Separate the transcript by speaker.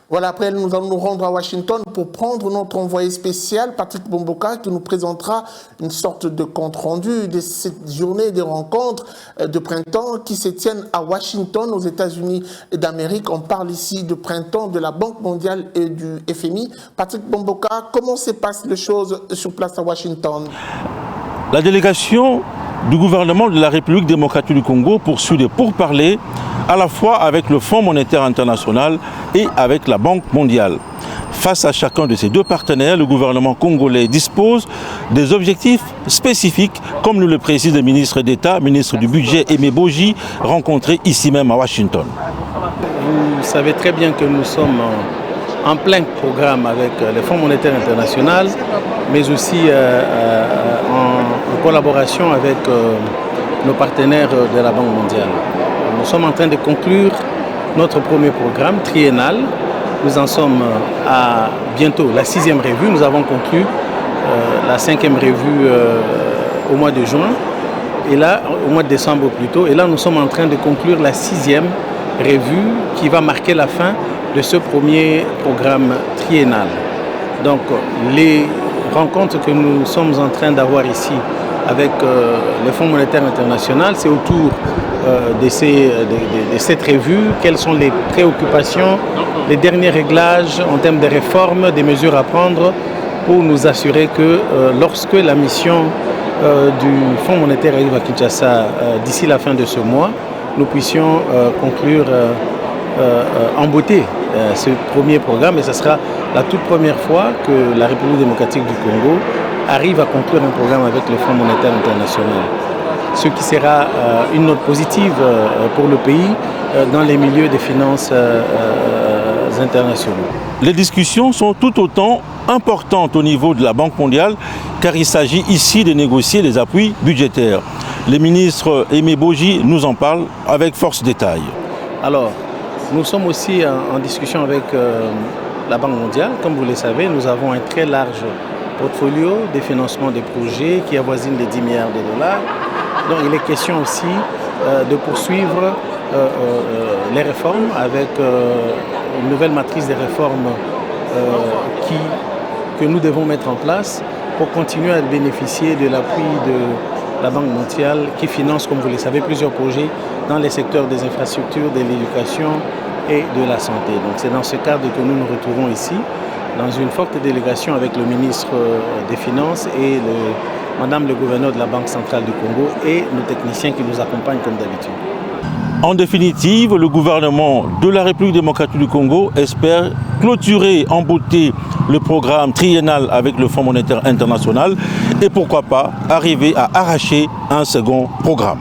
Speaker 1: Voilà, après nous allons nous rendre à Washington pour prendre notre envoyé spécial, Patrick Bomboka, qui nous présentera une sorte de compte-rendu de cette journée des rencontres de printemps qui se tiennent à Washington, aux États-Unis d'Amérique. On parle ici de printemps de la Banque mondiale et du FMI. Patrick Bomboka, comment se passent les choses sur place à Washington?
Speaker 2: La délégation du gouvernement de la République démocratique du Congo poursuit des pourparlers à la fois avec le Fonds monétaire international et avec la Banque mondiale. Face à chacun de ces deux partenaires, le gouvernement congolais dispose des objectifs spécifiques, comme nous le précise le ministre d'État, ministre du Budget Aimé Boji, rencontré ici même à Washington.
Speaker 3: Vous savez très bien que nous sommes en plein programme avec le Fonds monétaire international, mais aussi en collaboration avec nos partenaires de la Banque mondiale. Nous sommes en train de conclure notre premier programme triennal. Nous en sommes à bientôt la 6e revue. Nous avons conclu la 5e revue au mois de juin, et là, au mois de décembre plutôt. Et là, nous sommes en train de conclure la 6e revue qui va marquer la fin de ce premier programme triennal. Donc, les rencontres que nous sommes en train d'avoir ici avec le Fonds monétaire international, c'est autour de cette revue, quelles sont les préoccupations, les derniers réglages en termes de réformes, des mesures à prendre pour nous assurer que lorsque la mission du Fonds monétaire arrive à Kinshasa d'ici la fin de ce mois, nous puissions conclure en beauté ce premier programme, et ce sera la toute première fois que la République démocratique du Congo arrive à conclure un programme avec le Fonds monétaire international. Ce qui sera une note positive pour le pays dans les milieux des finances internationaux.
Speaker 2: Les discussions sont tout autant importantes au niveau de la Banque mondiale, car il s'agit ici de négocier les appuis budgétaires. Le ministre Aimé Boji nous en parle avec force détail.
Speaker 3: Alors, nous sommes aussi en discussion avec la Banque mondiale. Comme vous le savez, nous avons un très large portfolio de financement des projets qui avoisine les 10 milliards de dollars. Donc il est question aussi de poursuivre les réformes avec une nouvelle matrice des réformes que nous devons mettre en place pour continuer à bénéficier de l'appui de la Banque mondiale qui finance, comme vous le savez, plusieurs projets dans les secteurs des infrastructures, de l'éducation et de la santé. Donc c'est dans ce cadre que nous nous retrouvons ici, dans une forte délégation avec le ministre des Finances et Madame le gouverneur de la Banque centrale du Congo et nos techniciens qui nous accompagnent comme d'habitude.
Speaker 2: En définitive, le gouvernement de la République démocratique du Congo espère clôturer en beauté le programme triennal avec le Fonds monétaire international et pourquoi pas arriver à arracher un second programme.